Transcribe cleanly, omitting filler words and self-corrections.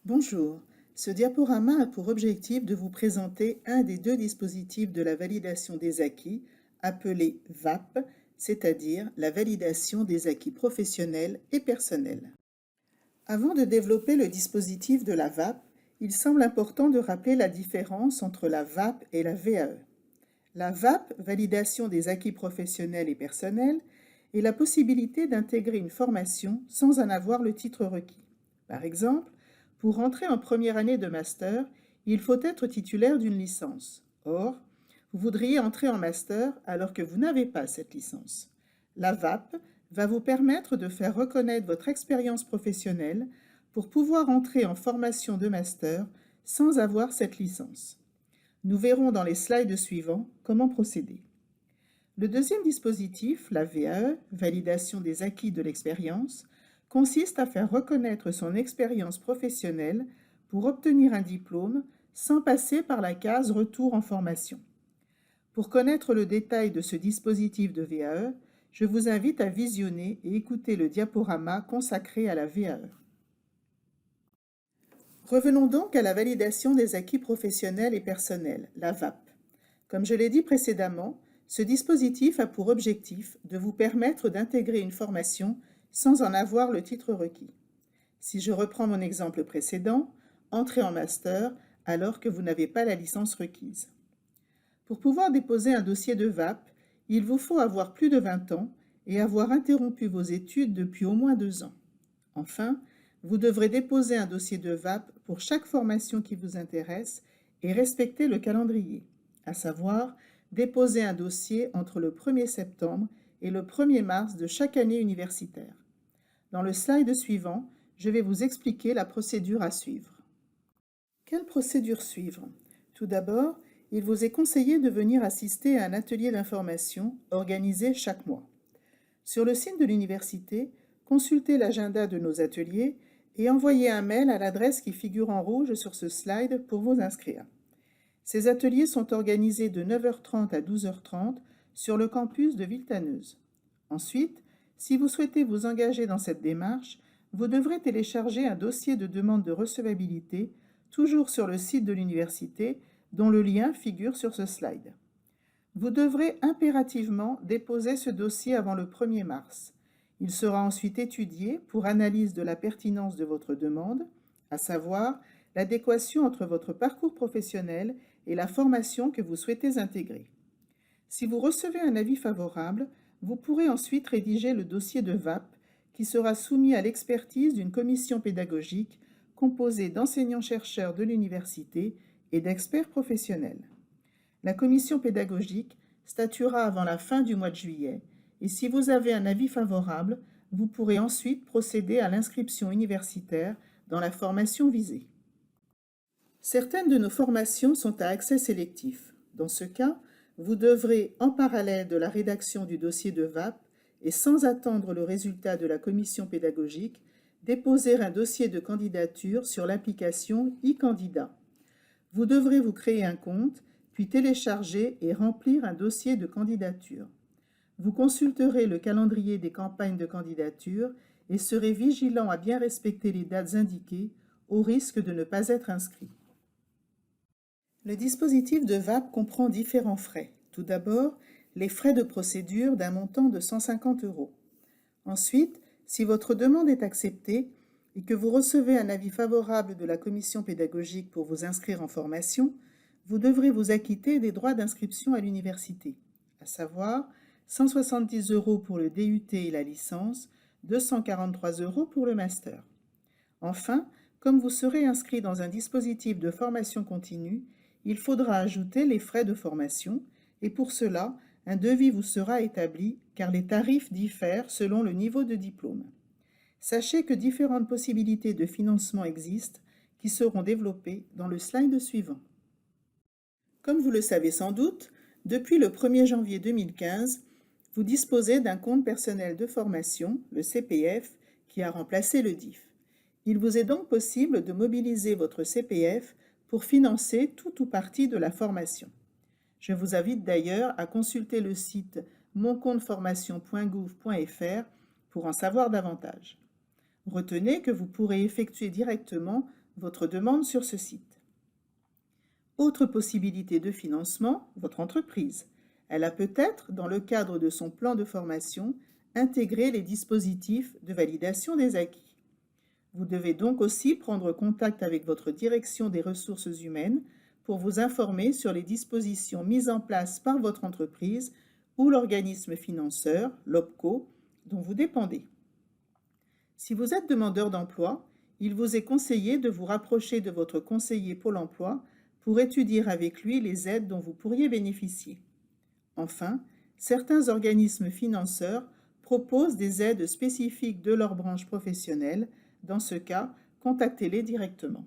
Bonjour, ce diaporama a pour objectif de vous présenter un des deux dispositifs de la validation des acquis, appelé VAP, c'est-à-dire la validation des acquis professionnels et personnels. Avant de développer le dispositif de la VAP, il semble important de rappeler la différence entre la VAP et la VAE. La VAP, validation des acquis professionnels et personnels, est la possibilité d'intégrer une formation sans en avoir le titre requis. Par exemple, pour entrer en première année de master, il faut être titulaire d'une licence. Or, vous voudriez entrer en master alors que vous n'avez pas cette licence. La VAP va vous permettre de faire reconnaître votre expérience professionnelle pour pouvoir entrer en formation de master sans avoir cette licence. Nous verrons dans les slides suivants comment procéder. Le deuxième dispositif, la VAE, validation des acquis de l'expérience, consiste à faire reconnaître son expérience professionnelle pour obtenir un diplôme sans passer par la case retour en formation. Pour connaître le détail de ce dispositif de VAE, je vous invite à visionner et écouter le diaporama consacré à la VAE. Revenons donc à la validation des acquis professionnels et personnels, la VAP. Comme je l'ai dit précédemment, ce dispositif a pour objectif de vous permettre d'intégrer une formation sans en avoir le titre requis. Si je reprends mon exemple précédent, entrez en master alors que vous n'avez pas la licence requise. Pour pouvoir déposer un dossier de VAP, il vous faut avoir plus de 20 ans et avoir interrompu vos études depuis au moins 2 ans. Enfin, vous devrez déposer un dossier de VAP pour chaque formation qui vous intéresse et respecter le calendrier, à savoir déposer un dossier entre le 1er septembre et le 1er mars de chaque année universitaire. Dans le slide suivant, je vais vous expliquer la procédure à suivre. Quelle procédure suivre? Tout d'abord, il vous est conseillé de venir assister à un atelier d'information organisé chaque mois. Sur le site de l'université, consultez l'agenda de nos ateliers et envoyez un mail à l'adresse qui figure en rouge sur ce slide pour vous inscrire. Ces ateliers sont organisés de 9h30 à 12h30 sur le campus de Villetaneuse. Ensuite, si vous souhaitez vous engager dans cette démarche, vous devrez télécharger un dossier de demande de recevabilité, toujours sur le site de l'université, dont le lien figure sur ce slide. Vous devrez impérativement déposer ce dossier avant le 1er mars. Il sera ensuite étudié pour analyse de la pertinence de votre demande, à savoir l'adéquation entre votre parcours professionnel et la formation que vous souhaitez intégrer. Si vous recevez un avis favorable, vous pourrez ensuite rédiger le dossier de VAP qui sera soumis à l'expertise d'une commission pédagogique composée d'enseignants-chercheurs de l'université et d'experts professionnels. La commission pédagogique statuera avant la fin du mois de juillet et si vous avez un avis favorable, vous pourrez ensuite procéder à l'inscription universitaire dans la formation visée. Certaines de nos formations sont à accès sélectif. Dans ce cas, vous devrez, en parallèle de la rédaction du dossier de VAP et sans attendre le résultat de la commission pédagogique, déposer un dossier de candidature sur l'application e-candidat. Vous devrez vous créer un compte, puis télécharger et remplir un dossier de candidature. Vous consulterez le calendrier des campagnes de candidature et serez vigilant à bien respecter les dates indiquées, au risque de ne pas être inscrit. Le dispositif de VAP comprend différents frais. Tout d'abord, les frais de procédure d'un montant de 150 €. Ensuite, si votre demande est acceptée et que vous recevez un avis favorable de la commission pédagogique pour vous inscrire en formation, vous devrez vous acquitter des droits d'inscription à l'université, à savoir 170 € pour le DUT et la licence, 243 € pour le master. Enfin, comme vous serez inscrit dans un dispositif de formation continue, il faudra ajouter les frais de formation et pour cela, un devis vous sera établi car les tarifs diffèrent selon le niveau de diplôme. Sachez que différentes possibilités de financement existent qui seront développées dans le slide suivant. Comme vous le savez sans doute, depuis le 1er janvier 2015, vous disposez d'un compte personnel de formation, le CPF, qui a remplacé le DIF. Il vous est donc possible de mobiliser votre CPF pour financer tout ou partie de la formation. Je vous invite d'ailleurs à consulter le site moncompteformation.gouv.fr pour en savoir davantage. Retenez que vous pourrez effectuer directement votre demande sur ce site. Autre possibilité de financement, votre entreprise. Elle a peut-être, dans le cadre de son plan de formation, intégré les dispositifs de validation des acquis. Vous devez donc aussi prendre contact avec votre direction des ressources humaines pour vous informer sur les dispositions mises en place par votre entreprise ou l'organisme financeur, l'OPCO, dont vous dépendez. Si vous êtes demandeur d'emploi, il vous est conseillé de vous rapprocher de votre conseiller Pôle emploi pour étudier avec lui les aides dont vous pourriez bénéficier. Enfin, certains organismes financeurs proposent des aides spécifiques de leur branche professionnelle. Dans ce cas, contactez-les directement.